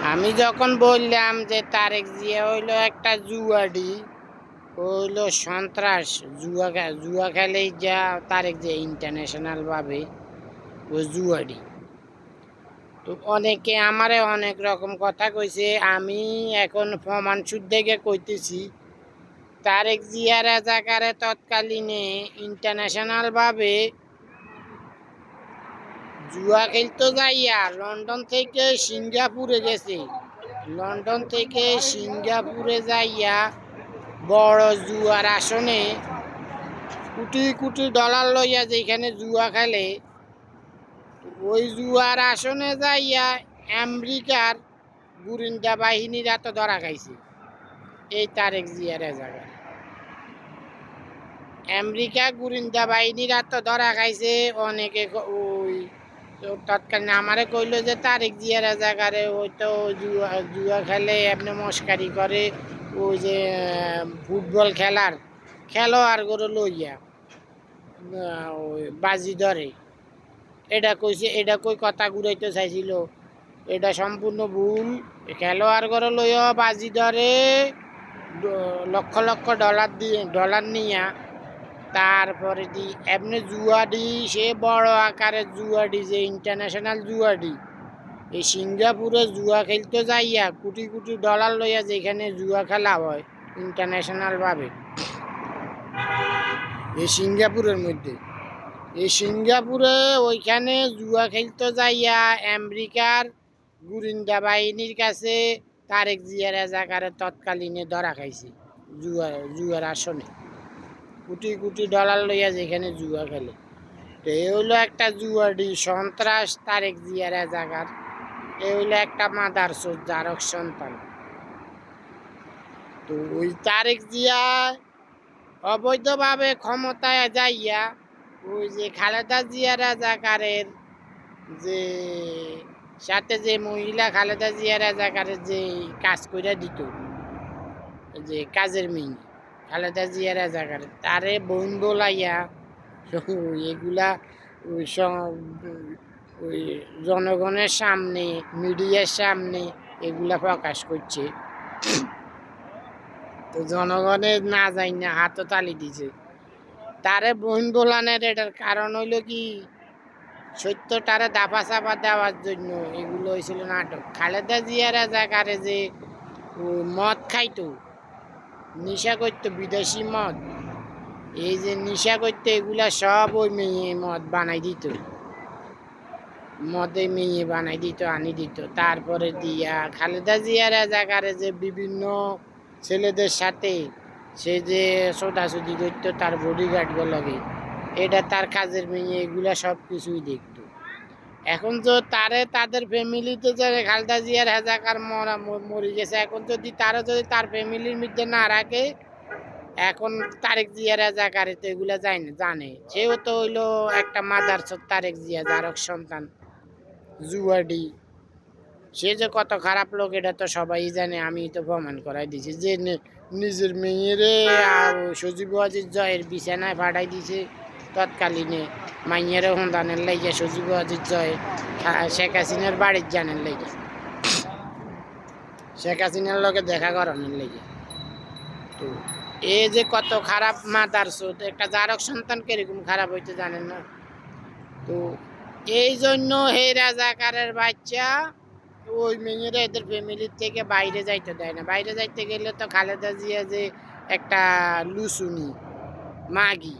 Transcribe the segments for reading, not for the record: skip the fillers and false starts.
আমি যখন বললাম যে তারেক জিয়া হইলো একটা জুয়াডি, হইলো সন্ত্রাস, জুয়া খেলেই যা তারেক জিয়া ইন্টারন্যাশনাল ভাবে ও জুয়াডি। তো অনেকে আমারে অনেক রকম কথা কইছে, আমি এখন প্রমাণ শুদ্ধকে কইতেছি। তারেক জিয়া রাজাকারে তৎকালীনে ইন্টারন্যাশনাল ভাবে জুয়া খেলতে যাইয়া লন্ডন থেকে সিঙ্গাপুরে গেছে। লন্ডন থেকে সিঙ্গাপুরে যাইয়া বড় জুয়ার আসনে কোটি কোটি ডলার লইয়া যেখানে জুয়া খেলে, ওই জুয়ার আসনে যাইয়া আমেরিকার গোয়েন্দা বাহিনীরা তো ধরা খাইছে এই তারেক জিয়ার জায়গায়। আমেরিকা গোয়েন্দা বাহিনীরা তো ধরা খাইছে। অনেকে ওই তৎকালীন আমারে কইলো যে তারেক জিয়ার জায়গারে ওই তো জুয়া খেলে, এমনি মস্কারি করে, ওই যে ফুটবল খেলোয়াড় গরু লইয়া ওই বাজি ধরে। এটা কইছে, এটা কই কথা ঘুরাইতে চাইছিল, এটা সম্পূর্ণ ভুল। খেলোয়াড় গরু লইয়া বাজি ধরে, লক্ষ লক্ষ ডলার নিয়া তারপরে দি এমনি জুয়াডি, সে বড় আকারের জুয়াডি, যে ইন্টারন্যাশনাল জুয়াডি। এই সিঙ্গাপুরে জুয়া খেলতে যাইয়া কোটি কোটি ডলার লইয়া যেখানে জুয়া খেলা হয় ইন্টারন্যাশনাল ভাবে, এই সিঙ্গাপুরের মধ্যে, এই সিঙ্গাপুরে ওইখানে জুয়া খেলতে যাইয়া আমেরিকার গোয়েন্দা বাহিনীর কাছে তারেক জিয়া রাজাকারে তৎকালীনে ধরা খাইছে জুয়ার আসনে, কোটি কোটি ডলার লইয়া যেখানে জুয়া খেলে। তো এই হইলো একটা জুয়াডি, সন্ত্রাস তারেক জিয়া রাজাকার। এই হইলো একটা মাদারচোদ জারক সন্তান। তো ওই তারেক জিয়া অবৈধভাবে ক্ষমতায় যাইয়া ওই যে খালেদা জিয়া রাজাকারের যে সাথে যে মহিলা খালেদা জিয়া রাজাকারের যে কাজ কইরা দিত, যে কাজের মেয়ে খালেদা জিয়া রাজাকার, তারে বোন বলাইয়া এগুলা ওই ওই জনগণের সামনে, মিডিয়ার সামনে এগুলা প্রকাশ করছে। তো জনগণের না যাই না হাতও তালি দিছে। তারে বোন বোলানের এটার কারণ হইল কি, সত্যটারে দাফা চাপা দেওয়ার জন্য এগুলো হয়েছিল নাটক। খালেদা জিয়া রাজাকারে যে মদ খাইতো, নেশা করতো, বিদেশি মদ, এই যে নেশা করতো, এগুলা সব ওই মেয়ে মদ বানাই দিত, মদে মেয়ে বানাই দিত, আনি দিত। তারপরে দিয়া খালেদা জিয়া রাজাকারে যে বিভিন্ন ছেলেদের সাথে সে যে ছোটাছুটি করতো তার বডিগার্ড গুলোকে, এটা তার কাজের মেয়ে, এগুলা সব কিছুই দেখতো। এখন তো তারে তাদের ফ্যামিলিতে যে খালেদা জিয়ার রাজাকার মরে গেছে, এখন যদি তারা যদি তার ফ্যামিলির মধ্যে না রাখে, এখন তারেক জিয়া রাজাকারে তো এগুলা জানে। সেও তো হইলো একটা মাদারচোদ তারেক জিয়া জারক সন্তান, জুয়াডি। সে যে কত খারাপ লোক এটা তো সবাই জানে, আমি তো প্রমাণ করাই দিছি। যে নিজের মেয়েরে সজীব আজিজ জয়ের বিছানায় পাঠাই দিছে তৎকালীনে, মাইয়ের সন্তানের লাইগে সজীব আজিজ জয় শেখ হাসিনার বাড়ির জানের লাইগে, শেখ হাসিনার লগে দেখা করানোর লাইগে। তো এই যে কত খারাপ মাদারচোদ একটা জারক সন্তান কিরকম খারাপ হইতে জানেন না। তো এই জন্য হে রাজাকারের বাচ্চা ওই মেয়েরা এদের ফ্যামিলির থেকে বাইরে যাইতে দেয় না। বাইরে যাইতে গেলে তো খালেদা জিয়া যে একটা লুসুনি মাগি,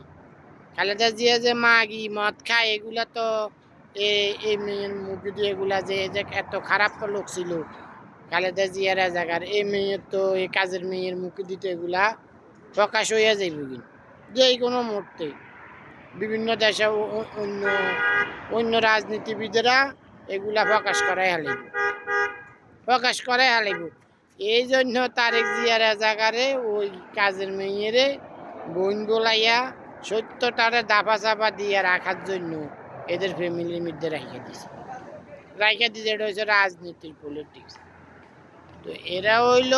খালেদা জিয়া যে মাগি, মদ খায়, এগুলা তো এই মেয়ের মুখে দিয়ে এগুলা যে এত খারাপ লোক ছিল খালেদা জিয়া রাজাকার, এই মেয়ের তো এই কাজের মেয়ের মুখে দিতে এগুলা প্রকাশ হইয়া যাইব কিন্তু যে কোনো মুহূর্তে। বিভিন্ন দেশে অন্য অন্য রাজনীতিবিদেরা এগুলা প্রকাশ করাই হালাইব। এই জন্য তারেক জিয়া রাজাকারে ওই কাজের মেয়েরে বোন গোলাইয়া সত্যটারে দাফা চাপা দিয়ে রাখার জন্য এদের ফ্যামিলির মধ্যে রাইখা দিছে। এটা হচ্ছে রাজনীতির পলিটিক্স। তো এরা হইল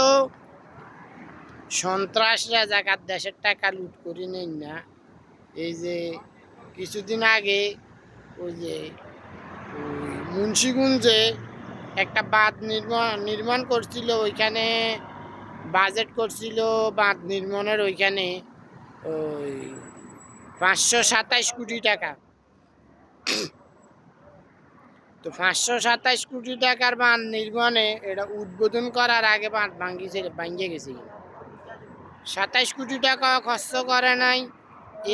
সন্ত্রাস রাজাকার, দেশের টাকা লুট করে নেন না। এই যে কিছুদিন আগে ওই যে মুন্সিগঞ্জে একটা বাঁধ নির্মাণ করছিল ওইখানে, বাজেট করছিল বাঁধ নির্মাণের ওইখানে ওই 527 কোটি টাকা। তো 527 কোটি টাকার বাঁধ নির্মাণে এটা উদ্বোধন করার আগে বাঁধ ভাঙ্গে গেছে। 27 কোটি টাকা খরচ করে নাই,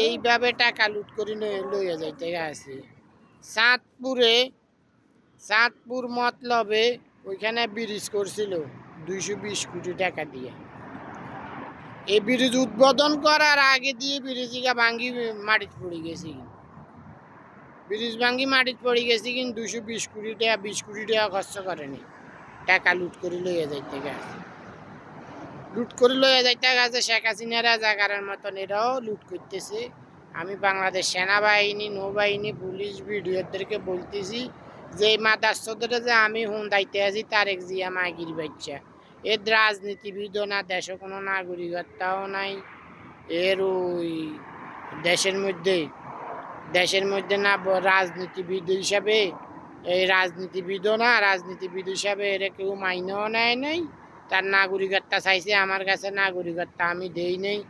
এইভাবে টাকা লুট করে লইয়া যাইতে গেছে। চাঁদপুর মতলবে ওইখানে ব্রিজ করছিল 220 কোটি টাকা দিয়ে। এই ব্রিজ উদ্বোধন করার আগে দিয়ে ব্রিজটা ভাঙ্গি মাটিতে পড়ে গেছি। ব্রিজ ভাঙ্গি মাটিতে পড়ে গেছি, কিন্তু 220 কোটি টাকা 20 কোটি টাকা খরচ করেনি, টাকা লুট করে লইয়া যাইতে গেছে। লুট করে লইয়া যাইতে গেছে শেখ হাসিনারা জাগারের মতন এরাও লুট করতেছে। আমি বাংলাদেশ সেনাবাহিনী, নৌবাহিনী, পুলিশ, বিডিওদেরকে বলতেছি যে এই মাদারচোদের যে আমি হুন্দাইতে আছি তারেক জিয়া মাগির বাচ্চা, এর রাজনীতিবিদও না, দেশে কোনো নাগরিকত্বও নাই, এর ওই দেশের মধ্যে না রাজনীতিবিদ হিসাবে, এই রাজনীতিবিদও না, রাজনীতিবিদ হিসাবে এরা কেউ মাইনেও নেয় নাই। তার নাগরিকত্ব চাইছে আমার কাছে, নাগরিকত্ব আমি দেই নেই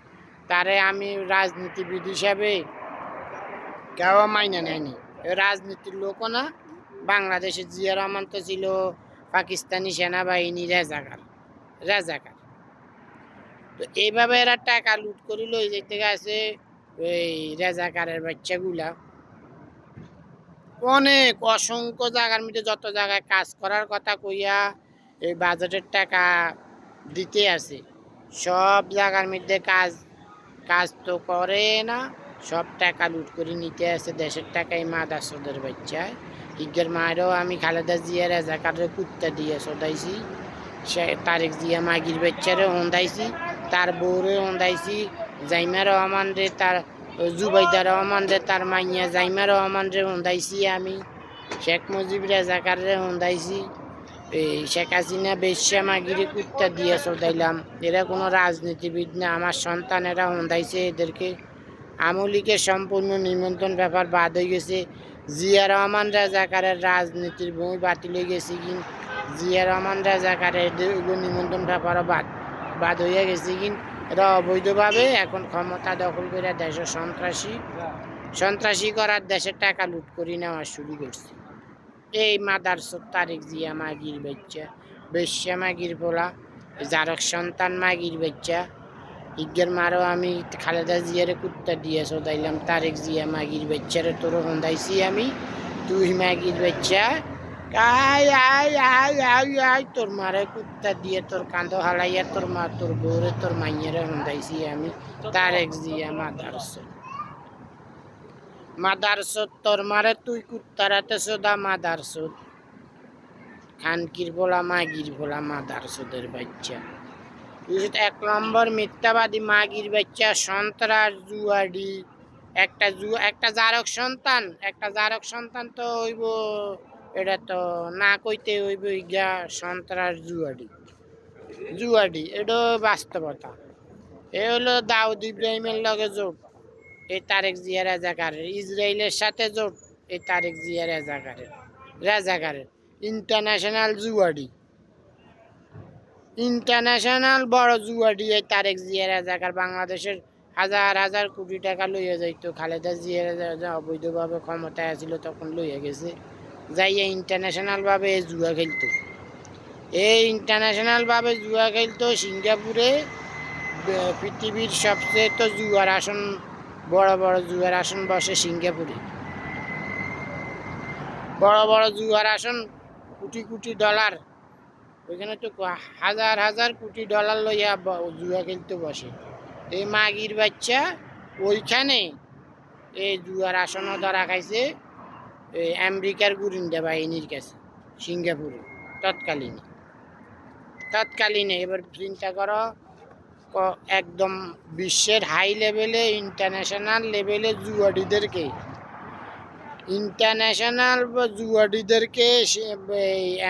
তারে, আমি রাজনীতিবিদ হিসাবে কেউ মাইনে নেয়নি। রাজনীতির লোকও না, বাংলাদেশের জিয়া রহমান তো ছিল পাকিস্তানি সেনাবাহিনী রাজাকার। তো এইভাবে এরা টাকা লুট করে লই যেতে গেছে এই রাজাকারের বাচ্চাগুলা। অনেক অসংখ্য জায়গার মধ্যে যত জায়গায় কাজ করার কথা কইয়া এই বাজেটের টাকা দিতে আছে, সব জায়গার মধ্যে কাজ তো করে না, সব টাকা লুট করে নিতে আছে দেশের টাকায় মাদারচোদের বাচ্চায়। ইজ্ঞের মায়েরও আমি খালেদা জিয়া রাজাকারের কুত্তা দিয়ে সদাইছি, সে তারেক জিয়া মাগির বাচ্চারে হন্দাইছি, তার বউরে হন্দাইছি, জাইমা রহমান রে, তার জুবাইদা রহমান রে, তার মাইয়া জাইমা রহমান রে হন্দাইছি আমি, শেখ মুজিব রাজাকারে হন্দাইছি, এই শেখ হাসিনা বেশ্যা মাগিরে কুত্তা দিয়ে সদাইলাম। এরা কোনো রাজনীতিবিদ না, আমার সন্তানেরা হন্দাইছে এদেরকে। আমলিকের সম্পূর্ণ নিমন্ত্রণ ব্যাপার বাদ হয়ে গেছে। জিয়া রহমান রাজাকারের রাজনীতির বই বাতিল হয়ে গেছে, কিন্তু জিয়া রহমান রাজাকারের নিমন্ত্রণ ব্যাপারও বাদ হইয়া গেছে, কিন্তু এরা অবৈধভাবে এখন ক্ষমতা দখল করে দেশের সন্ত্রাসী করার, দেশের টাকা লুট করে নেওয়া শুরু করছে। এই মাদারচোদ তারেক জিয়া মাগির বাচ্চা, বেশ্যা মাগির পোলা, জারক সন্তান মাগির বাচ্চা। ইজ্ঞের মারও আমি খালেদা জিয়ারে কুত্তা দিয়ে সদাইলাম, তারেক জিয়া মাগির বাচ্চারে তোর হন্দাইছি আমি, তুই মাগির বাচ্চা আয় আয় আয় আয় আয়, তোর মারে কুত্তা দিয়ে তোর কাঁধ হালাইয়া তোর মা তোর বউরে তোর মাইয়ারে হন্দাইছি আমি, তারেক জিয়া মাদারচোদ তোর মারে তুই কুত্তারাতে সদা মাদারচোদ, খানকির বলা মাগির বলা মাদারচোদের বাচ্চা। 1 নম্বর মিথ্যাবাদী মাগির বাচ্চা, সন্ত্রাস জুয়াডি, একটা জারক সন্তান তো হইব, এটা তো না কইতে হইব ইগা সন্ত্রাস জুয়াডি, এটা বাস্তবতা। এ হলো দাউদ ইব্রাহিমের লগে জোট এই তারেক জিয়া রাজাকারের, ইসরায়েলের সাথে জোট এই তারেক জিয়া রাজাকারের ইন্টারন্যাশনাল বড় জুয়াডি এই তারেক জিয়া রাজাকার। বাংলাদেশের হাজার হাজার কোটি টাকা লইয়া যাইতো, খালেদা জিয়া অবৈধভাবে ক্ষমতায় আছিল তখন লইয়া গেছে, যাইয়া ইন্টারন্যাশনালভাবে জুয়া খেলতো। ইন্টারন্যাশনালভাবে জুয়া খেলতো সিঙ্গাপুরে, পৃথিবীর সবচেয়ে তো বড় বড় জুয়ার আসন বসে সিঙ্গাপুরে, বড় বড় জুয়ার আসন, কোটি কোটি ডলার, ওইখানে তো হাজার হাজার কোটি ডলার লইয়া জুয়া খেলতে বসে। এই মাগির বাচ্চা ওইখানে এই জুয়ার আসনও ধরা খাইছে এই আমেরিকার গোয়েন্দা বাহিনীর কাছে সিঙ্গাপুরে তৎকালীনে। এবার চিন্তা করো, একদম বিশ্বের হাই লেভেলে ইন্টারন্যাশনাল লেভেলে জুয়াডিদেরকে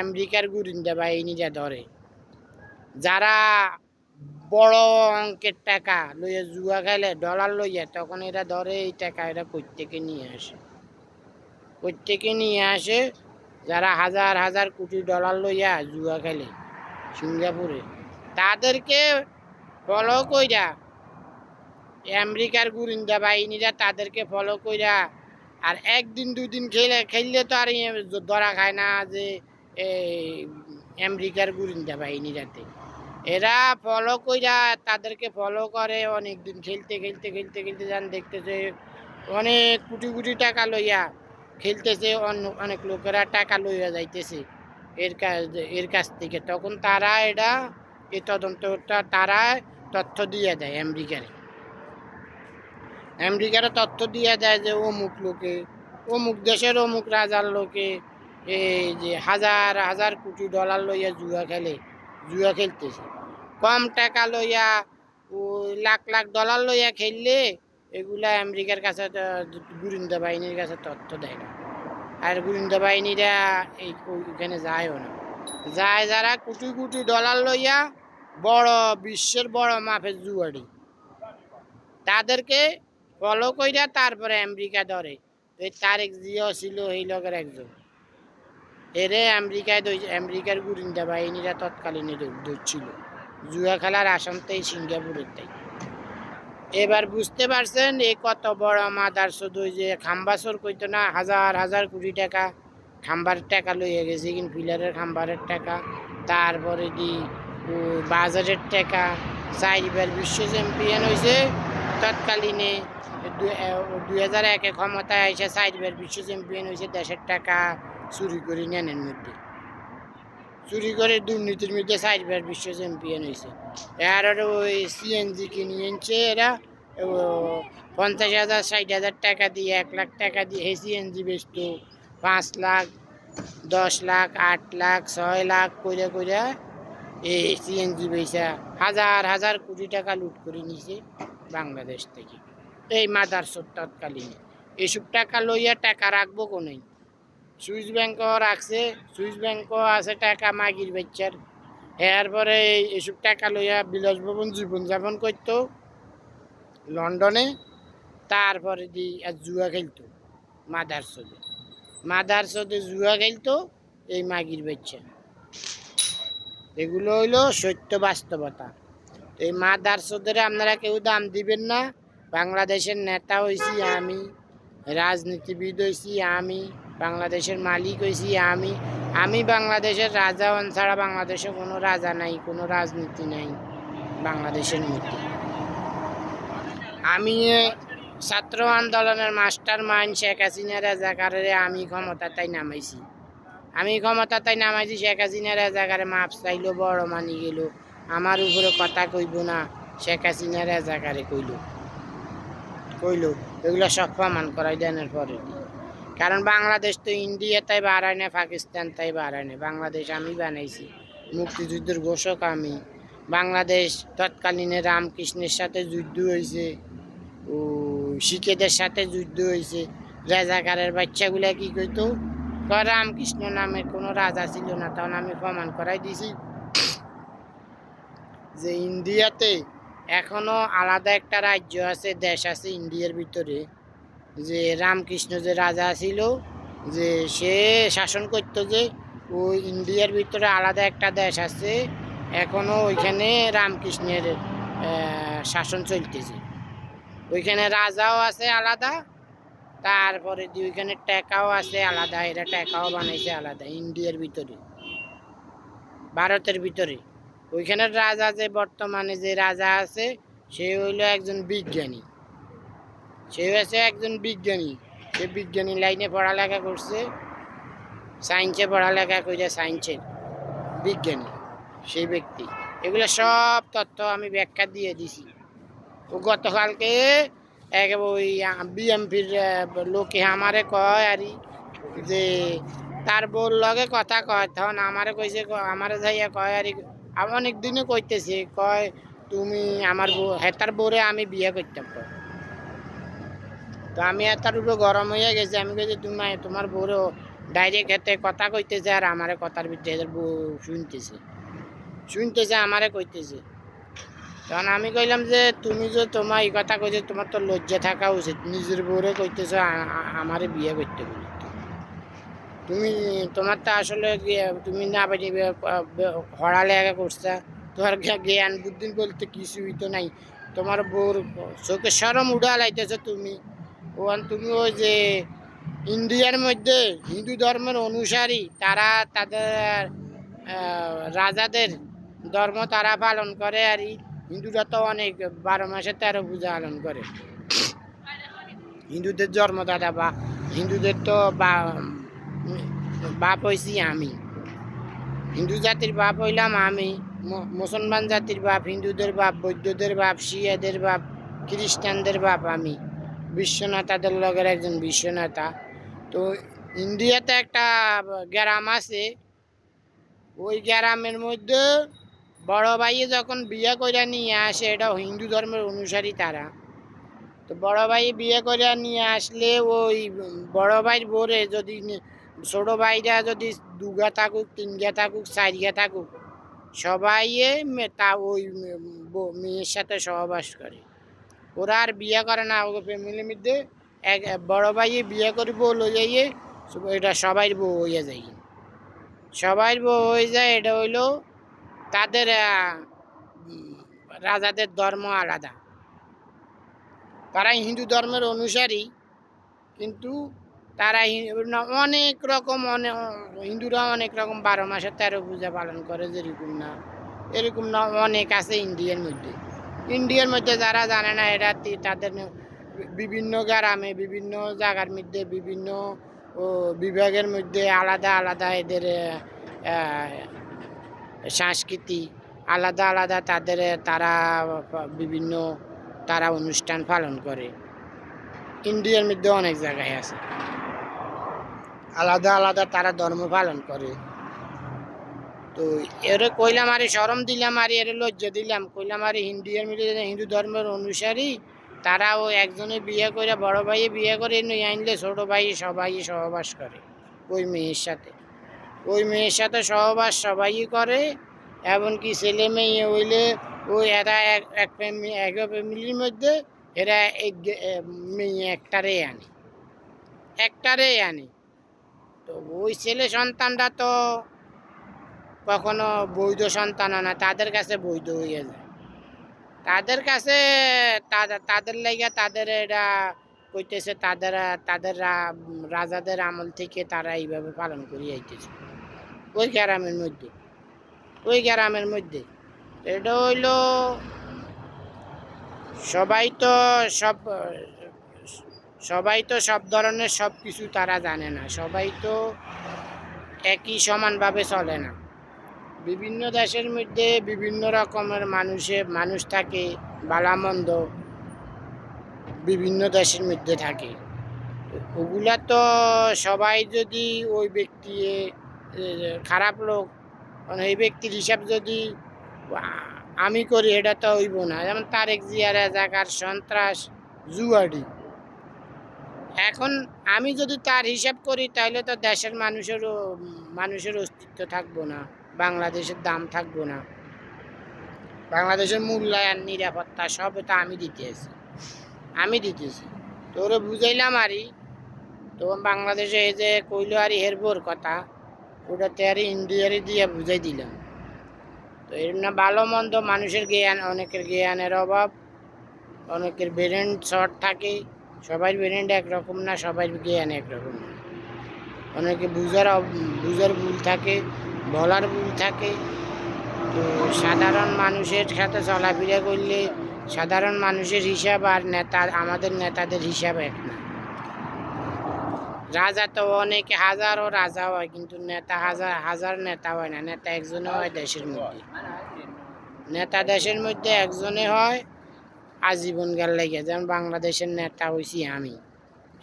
আমেরিকার গোয়েন্দা বাহিনীরা ধরে, যারা বড় অঙ্কের টাকা লইয়া জুয়া খেলে ডলার লইয়া, তখন এরা ধরে এই টাকা এরা প্রত্যেকে নিয়ে আসে যারা হাজার হাজার কোটি ডলার লইয়া জুয়া খেলে সিঙ্গাপুরে, তাদেরকে ফলো কইরা আমেরিকার গোয়েন্দা বাহিনীরা তাদেরকে ফলো কইরা, আর একদিন দুই দিন খেললে তো আর ধরা খায় না যে আমেরিকার গোয়েন্দা বাহিনীরাতে। এরা ফলো কইরা তাদেরকে ফলো করে অনেক দিন খেলতে খেলতে খেলতে খেলতে যান, দেখতেছে অনেক কোটি কোটি টাকা লইয়া খেলতেছে, অনেক লোকেরা টাকা লইয়া যাইতেছে এর কাছ থেকে। তখন তারা এই তদন্তটা তারা তথ্য দিয়ে দেয় আমেরিকার তথ্য দিয়ে দেয় যে অমুক লোকে, অমুক দেশের অমুক রাজার লোকে এই যে হাজার হাজার কোটি ডলার লইয়া জুয়া খেলতেছে। কম টাকা লইয়া ও লাখ লাখ ডলার লইয়া খেললে এগুলা আমেরিকার কাছে গোয়েন্দা বাহিনীর কাছে তথ্য দেয় না, আর গোয়েন্দা বাহিনীরা ওইখানে যায়ও না। যায় যারা কোটি কোটি ডলার লইয়া বিশ্বের বড় মাপের জুয়াড়ি, তাদেরকে ফলো কইরা তারপরে আমেরিকা ধরে। এই তারেক জিয়াও ছিল এই লোকের একজন। এরে আমেরিকার গোয়েন্দা বাহিনীরা তৎকালীন ধরছিল জুয়া খেলার আসামতেই সিঙ্গাপুরের তাই। এবার বুঝতে পারছেন এই কত বড় মাদার শুধু যে খাম্বাসর কইতো না, হাজার হাজার কোটি টাকা খাম্বার টাকা লইয়া গেছে, কিন্তু পিলারের খাম্বারের টাকা, তারপরে দি বাজারের টাকা। 4বার বিশ্ব চ্যাম্পিয়ন হয়েছে তৎকালীনে, 2001-এ ক্ষমতায় এসে 4বার বিশ্ব চ্যাম্পিয়ন হয়েছে দেশের টাকা চুরি করে নেনের মধ্যে, চুরি করে দুর্নীতির মধ্যে 4বার বিশ্ব চ্যাম্পিয়ন হয়েছে। আর ওই সিএনজি কিনে এনেছে এরা 50,000 60,000 টাকা দিয়ে, 1 লাখ টাকা দিয়ে হে সিএনজি বেচত। 5 লাখ 10 লাখ 8 লাখ 6 লাখ কইরা এই সিএনজি বেচা হাজার হাজার কোটি টাকা লুট করে নিছে বাংলাদেশ থেকে এই মাদারচোদ তৎকালীন। এসব টাকা লইয়া টাকা রাখবো কোনেই, সুইস ব্যাংকও রাখছে, সুইস ব্যাংকও আছে টাকা মাগির বাচ্চার। এরপরে এইসব টাকা লইয়া বিলাসভবন জীবনযাপন করতো লন্ডনে, তারপরে জুয়া খেলতো মাদারচোদে জুয়া খেলতো এই মাগির বাচ্চা। এগুলো হইলো সত্য বাস্তবতা। এই মাদারচোদের আপনারা কেউ দাম দিবেন না। বাংলাদেশের নেতা হইছি আমি, রাজনীতিবিদ হইছি আমি, বাংলাদেশের মালিক হইছি আমি বাংলাদেশের রাজা ছাড়া বাংলাদেশে কোনো রাজা নাই, কোনো রাজনীতি নাই বাংলাদেশের মধ্যে। আমি ছাত্র আন্দোলনের মাস্টার মাইন্ড শেখ হাসিনা রাজাকারে আমি ক্ষমতাটাই নামাইছি, শেখ হাসিনা রাজাকারে মাপ চাইলো, বড় মানি গেল, আমার উপরে কথা কইব না, শেখ হাসিনা রাজাকারে কইল এগুলো সব প্রমাণ করাই দেনের পরে। কারণ বাংলাদেশ তো ইন্ডিয়া তাই বাড়ায় না, পাকিস্তান তাই বাড়ায় না, বাংলাদেশ আমি বানাইছি, মুক্তিযুদ্ধের ঘোষক আমি। বাংলাদেশ তৎকালীনে রামকৃষ্ণের সাথে যুদ্ধ হয়েছে, ও শিখেদের সাথে যুদ্ধ হয়েছে। রাজাকারের বাচ্চাগুলা কি কইতো, রামকৃষ্ণ নামের কোনো রাজা ছিল না। তখন আমি প্রমাণ করাই দিছি যে ইন্ডিয়াতে এখনো আলাদা একটা রাজ্য আছে, দেশ আছে ইন্ডিয়ার ভিতরে, যে রামকৃষ্ণ যে রাজা ছিল, যে সে শাসন করতো, যে ওই ইন্ডিয়ার ভিতরে আলাদা একটা দেশ আছে এখনো, ওইখানে রামকৃষ্ণের শাসন চলতেছে। ওইখানে রাজাও আছে আলাদা, তারপরে ওইখানে টাকাও আছে আলাদা, এরা টাকাও বানাইছে আলাদা ইন্ডিয়ার ভিতরে, ভারতের ভিতরে। ওইখানের রাজা যে বর্তমানে যে রাজা আছে সে হইল একজন বিজ্ঞানী, সে বিজ্ঞানী লাইনে পড়ালেখা করছে, সায়েন্সে পড়ালেখা করে, সায়েন্সের বিজ্ঞানী সেই ব্যক্তি। এগুলো সব তথ্য আমি ব্যাখ্যা দিয়ে দিছি। ও গতকালকে ওই বিএমপির লোকে আমারে কয় আর যে তার বউর লগে কথা কয়, তখন আমারে কইছে, আমারে যাইয়া কয় আর অনেক দিনে কইতেছে, কয় তুমি আমার বউ, হেতার বউরে আমি বিয়ে করতাম। তো আমি হেতার উপরে গরম হয়ে গেছি, আমি কইছি তুমি তোমার বউরে ডাইরেক্ট হেতে কথা কইতেছে, আর আমারে কথার ভিতরে বউ শুনতেছে আমারে কইতেছে। তখন আমি কইলাম যে তুমি যে তোমার এই কথা কইছে, তোমার তো লজ্জা থাকা উচিত, নিজের বউরে কইতেছ আমারে বিয়ে করতে বলি। তুমি তোমার তো আসলে তুমি না পারি পড়ালেখা করছা, তোমার জ্ঞান বুদ্ধি বলতে কিছুই তো নাই। তোমার বউর চোখে শরম উঠা লাইতেছ তুমি। তুমি ওই যে ইন্ডিয়ার মধ্যে হিন্দু ধর্মের অনুসারী, তারা তাদের রাজাদের ধর্ম তারা পালন করে, আর হিন্দুরা তো অনেক 12 মাসে 13 পূজা পালন করে। হিন্দুদের জন্মদাতা বা হিন্দুদের তো বাপ হয়েছি আমি, হিন্দু জাতির বাপ হইলাম আমি। মুসলমান জাতির বাপ, হিন্দুদের বাপ, বৌদ্ধদের বাপ, শিয়াদের বাপ, খ্রিস্টানদের বাপ আমি। বিশ্বনেতাদের লগের একজন বিশ্বনেতা। তো ইন্ডিয়াতে একটা গ্রাম আছে, ওই গ্রামের মধ্যে বড় ভাইয়ে যখন বিয়ে করে নিয়ে আসে, এটা হিন্দু ধর্মের অনুসারী তারা। তো বড় ভাই বিয়ে করে নিয়ে আসলে ওই বড় ভাইয়ের বোরে যদি ছোট ভাইরা যদি 2 গা থাকুক, 3 গা থাকুক, 4 গা থাকুক, সবাই তা ওই মেয়ের সাথে সহবাস করে। ওরা আর বিয়ে করে না, ওকে ফ্যামিলির মধ্যে এক বড় ভাই বিয়ে করবো লই যাইয়ে, এটা সবাই বউ হইয়া যায়, সবাই বউ হয়ে যায়। এটা হইলো তাদের রাজাদের ধর্ম আলাদা। তারা হিন্দু ধর্মের অনুসারী, কিন্তু তারা অনেক রকম হিন্দুরা অনেক রকম 12 মাসে 13 পূজা পালন করে, যেরকম না এরকম না অনেক আছে ইন্ডিয়ার মধ্যে। ইন্ডিয়ার মধ্যে যারা জানে না, এটা তাদের বিভিন্ন গ্রামে, বিভিন্ন জায়গার মধ্যে, বিভিন্ন বিভাগের মধ্যে আলাদা আলাদা এদের সংস্কৃতি আলাদা আলাদা, তারা বিভিন্ন তারা অনুষ্ঠান পালন করে। ইন্ডিয়ার মধ্যে অনেক জায়গায় আছে আলাদা আলাদা তারা ধর্ম পালন করে। তো এর কইলাম আরে শরম দিলাম, আর এর লজ্জা দিলাম, কইলাম আরে ইন্ডিয়ার মধ্যে হিন্দু ধর্মের অনুসারী, তারা ও একজনে বিয়ে করে, বড় ভাই বিয়ে করে নিয়ে আনলে ছোট ভাই সবাই সহবাস করে ওই মেয়ের সাথে। ওই মেয়ের সাথে সহবাস সবাই করে, এমনকি ছেলে মেয়ে হইলে ওই এরা এক ফ্যামিলির মধ্যে এরা মেয়ে একটারে আনে। তো ওই ছেলে সন্তানটা তো কখনো বৈধ সন্তান না, তাদের কাছে বৈধ হয়ে যায়। তাদের কাছে তাদের লাইগা তাদের এটা কইতেছে, তাদের রাজাদের আমল থেকে তারা এইভাবে পালন করি আইতেছে ওই গ্রামের মধ্যে। এটা হইলো সবাই তো সব সবাই তো সব ধরনের সব কিছু তারা জানে না, সবাই তো একই সমানভাবে চলে না। বিভিন্ন দেশের মধ্যে বিভিন্ন রকমের মানুষ থাকে, ভালোমন্দ বিভিন্ন দেশের মধ্যে থাকে। ওগুলা তো সবাই যদি ওই ব্যক্তি খারাপ লোক, এই ব্যক্তির হিসাব যদি আমি করি, এটা তো হইব না। যেমন তারেক জিয়া, রাজাকার, সন্ত্রাস, জুয়াড়ি। এখন আমি যদি তার হিসাব করি, তাহলে তো দেশের মানুষের অস্তিত্ব থাকবো না, বাংলাদেশের দাম থাকবো না, বাংলাদেশের মূল্যায়ন, নিরাপত্তা সব তো আমি দিতেছি। তো ওরা বুঝাইলাম আরই। তো বাংলাদেশে এই যে কইলো আর হেরবোর কথা, ওটাতে আর ইন্ডিয়ারই দিয়ে বুঝাই দিলাম। তো এর না ভালো মন্দ মানুষের জ্ঞান, অনেকের জ্ঞানের অভাব, অনেকের ব্রেন শর্ট থাকে, সবাই ব্রেন একরকম না, সবাই জ্ঞান একরকম না। অনেকে বুঝার ভুল থাকে, বলার ভুল থাকে। তো সাধারণ মানুষের সাথে চলাফেরা করলে সাধারণ মানুষের হিসাব আর আমাদের নেতাদের হিসাব এক না। রাজা তো অনেকে হাজারো রাজা হয়, কিন্তু নেতা হাজার নেতা হয় না। নেতা একজনে হয় দেশের মধ্যে, নেতা দেশের মধ্যে একজনে হয় আজীবন কাল লেগে। যেমন বাংলাদেশের নেতা হইছি আমি,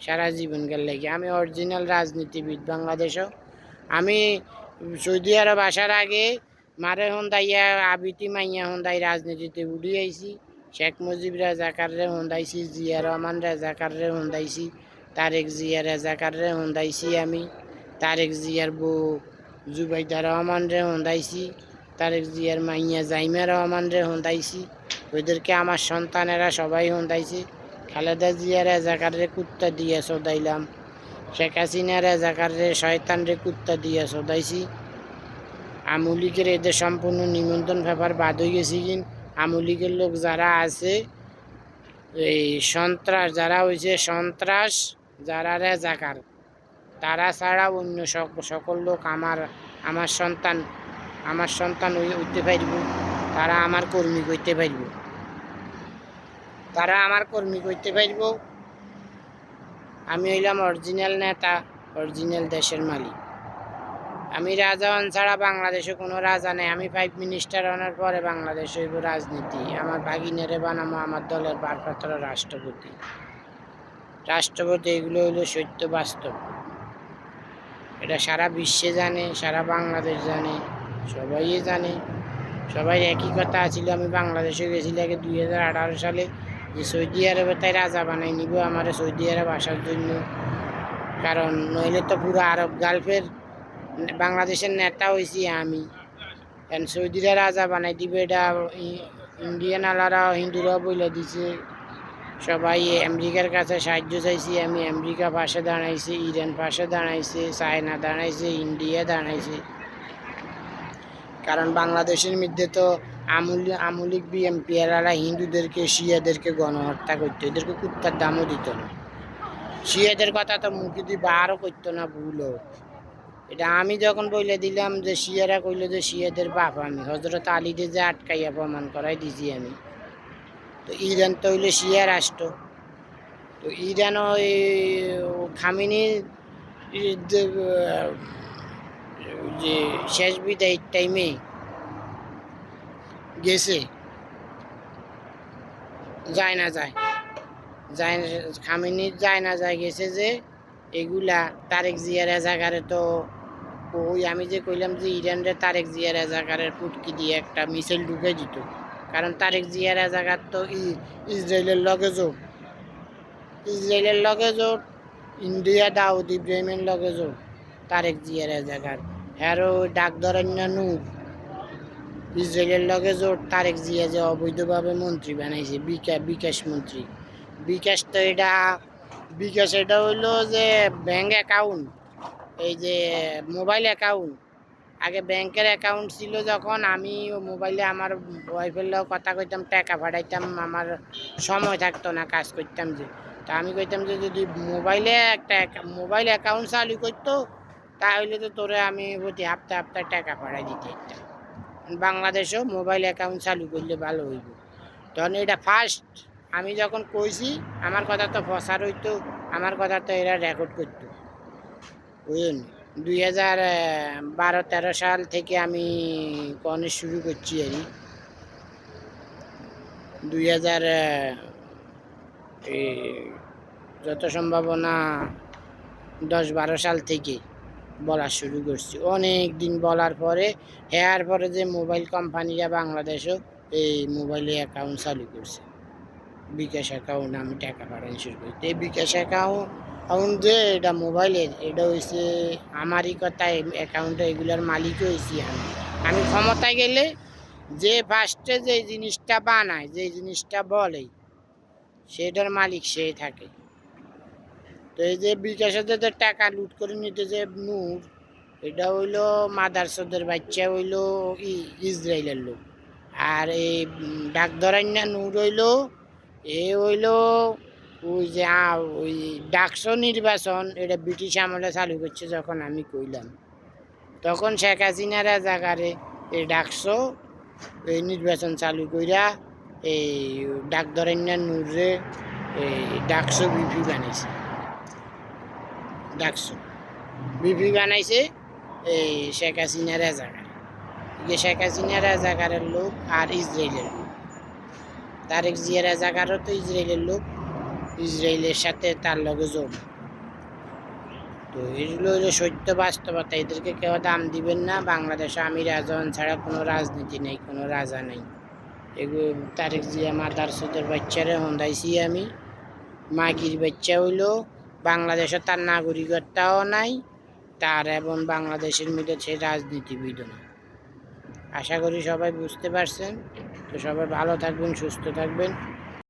সারা জীবন কাল লেগে। আমি অরিজিনাল রাজনীতিবিদ বাংলাদেশও। আমি সৌদি আরব আসার আগে মারে হন্দাইয়া আবিতি মাইয়া হন্দাই রাজনীতিতে উঠি আইছি। শেখ মুজিব রাজাকাররে হন্দাইছি, জিয়া রহমান রাজাকাররে হন্দাইছি, তারেক জিয়া রাজাকাররে হন্দাইছি আমি, তারেক জিয়ার বউ জুবাইদা রহমানরে হন্দাইছি, তারেক জিয়ার মাইয়া জাইমা রহমানরে হন্দাইছি। ওদেরকে আমার সন্তানেরা সবাই হন্দাইছে। খালেদা জিয়া রাজাকাররে কুত্তা দিয়ে চদাইলাম, শেখ হাসিনা রাজাকাররে শয়তানরে কুত্তা দিয়া সদাইছি। আমুলিকের এদের সম্পূর্ণ নিমন্ত্রণ পেপার বাদ হয়ে গেছি। কিন আমুলিকের লোক যারা আছে, এই সন্ত্রাস যারা হয়েছে সন্ত্রাস, যারা রাজাকার, তারা ছাড়া অন্য সকল লোক আমার সন্তান হইতে পারব, তারা আমার কর্মী করতে পারব, আমি হইলাম অরিজিনাল নেতা, অরিজিনাল দেশের মালিক। আমি রাজা হন ছাড়া বাংলাদেশে কোনো রাজা নেই। আমি 5 মিনিস্টার হওয়ার পরে বাংলাদেশ হইব রাজনীতি। আমার ভাগিনেরে বানামো আমার দলের ভারপ্রাপ্ত রাষ্ট্রপতি। এগুলো হইল সত্য বাস্তব। এটা সারা বিশ্বে জানে, সারা বাংলাদেশ জানে, সবাই জানে। সবাই একই কথা ছিল। আমি বাংলাদেশে গেছিল আগে 2018 সালে, যে সৌদি আরবে তাই রাজা বানাই নিব আমার সৌদি আরব আসার জন্য। কারণ নইলে তো পুরো আরব গালফের বাংলাদেশের নেতা হয়েছি আমি, সৌদিরা রাজা বানাই দিবে। এটা ইন্ডিয়ান আলারা হিন্দুরাও বলে দিছে। সবাই আমেরিকার কাছে সাহায্য চাইছি আমি, আমেরিকা পাশে দাঁড়াইছে, ইরান পাশে দাঁড়াইছে, চায়না দাঁড়াইছে, ইন্ডিয়া দাঁড়াইছে। কারণ বাংলাদেশের মধ্যে তো আমলিক বিএমপি এরা হিন্দুদেরকে শিয়াদেরকে গণহত্যা করতো, এদেরকে কুত্তার দামও দিত না। শিয়াদের কথা তো মুখে দিয়ে বারও করতো না, ভুলও। এটা আমি যখন বলে দিলাম যে শিয়ারা কইল যে শিয়াদের বাপ আমি, হজরত আলীদের যে আটকাইয়া প্রমাণ করাই দিছি আমি। তো ইরান তো হইলে শিয়া রাষ্ট্র, তো ইরানও খামেনি যে শেষ বিদায়ের টাইমে গেছে, খামেনির যায় গেছে যে এগুলা তারেক জিয়া রাজাকারে। তো ওই আমি যে কইলাম যে ইরানরে তারেক জিয়া রাজাকারের ফুটকি দিয়ে একটা মিসাইল ঢুকে দিত। কারণ তারেক জিয়া রাজাকার তো ইসরায়েলের লগে জোট, ইন্ডিয়া দাউদ ইব্রাহিমের লগে জোট তারেক জিয়া রাজাকার। হ্যারো ডাক ধরেন না নূর, ইসরায়েলের লগে জোট। তারেক জিয়া যে অবৈধভাবে মন্ত্রী বানাইছে, বিকাশ মন্ত্রী। বিকাশ এটা হইলো যে ব্যাংক অ্যাকাউন্ট, এই যে মোবাইল অ্যাকাউন্ট। আগে ব্যাংকের অ্যাকাউন্ট ছিল, যখন আমি মোবাইলে আমার ওয়াইফের লোক কথা কইতাম, টাকা পাঠাইতাম, আমার সময় থাকতো না, কাজ করতাম যে। তা আমি কইতাম যে যদি মোবাইলে একটা মোবাইল অ্যাকাউন্ট চালু করতো, তাহলে তো তোরে আমি প্রতি হপ্তাহে টাকা পাঠাই দিতে একটা। বাংলাদেশেও মোবাইল অ্যাকাউন্ট চালু করলে ভালো হইব। তখন এটা ফার্স্ট আমি যখন কইছি, আমার কথা তো প্রচার হইতো, আমার কথা তো এরা রেকর্ড করতো, বুঝলেন। 2012-13 সাল থেকে আমি কনে শুরু করছি আর 2000 যত সম্ভাবনা 10-12 সাল থেকে বলা শুরু করছি। অনেক দিন বলার পরে যে মোবাইল কোম্পানিরা বাংলাদেশও এই মোবাইলে অ্যাকাউন্ট চালু করছে, বিকাশ অ্যাকাউন্ট। আমি টাকা পাঠানো শুরু করি। এই বিকাশ অ্যাকাউন্ট যে এটা মোবাইলের, এটা হয়েছে আমারই কথা। অ্যাকাউন্টে এগুলার মালিক হয়েছি আমি ক্ষমতায় গেলে যে ফার্স্টে যে জিনিসটা বানায়, যে জিনিসটা বলে, সেটার মালিক সে থাকে। তো এই যে বিকাশের যে টাকা লুট করে নিতে যে নূর, এটা হইলো মাদারসদের বাচ্চা, হইলো ইসরায়েলের লোক। আর এই ডাক ধরাই না নূর হইলো ওই যে ওই ডাকসো নির্বাচন, এটা ব্রিটিশ আমলে চালু করছে। যখন আমি কইলাম, তখন শেখ হাসিনা রাজাকারে এই ডাকসো এই নির্বাচন চালু কইরা এই ডাক ধরেন না নূরে এই ডাকসো বিপি বানাইছে এই শেখ হাসিনা রাজাকার। শেখ হাসিনা রাজাকারের লোক আর ইসরায়েলের লোক। তারেক জিয়া রাজাকারও তো ইসরায়েলের লোক, ইসরায়েলের সাথে তার লগে যোগ। তো এগুলো হলো সত্য বাস্তবতা, এদেরকে কেউ দাম দিবেন না। বাংলাদেশে আমি রাজা ছাড়া কোনো রাজনীতি নেই, কোনো রাজা নেই। এগুলো তারেক জিয়া মাদারসদের বাচ্চারে হন্দাইছি আমি। মাগির বাচ্চা হইলো, বাংলাদেশে তার নাগরিকত্বও নাই তার, এবং বাংলাদেশের মধ্যে সে রাজনীতিবিদও না। আশা করি সবাই বুঝতে পারছেন। তো সবাই ভালো থাকবেন, সুস্থ থাকবেন।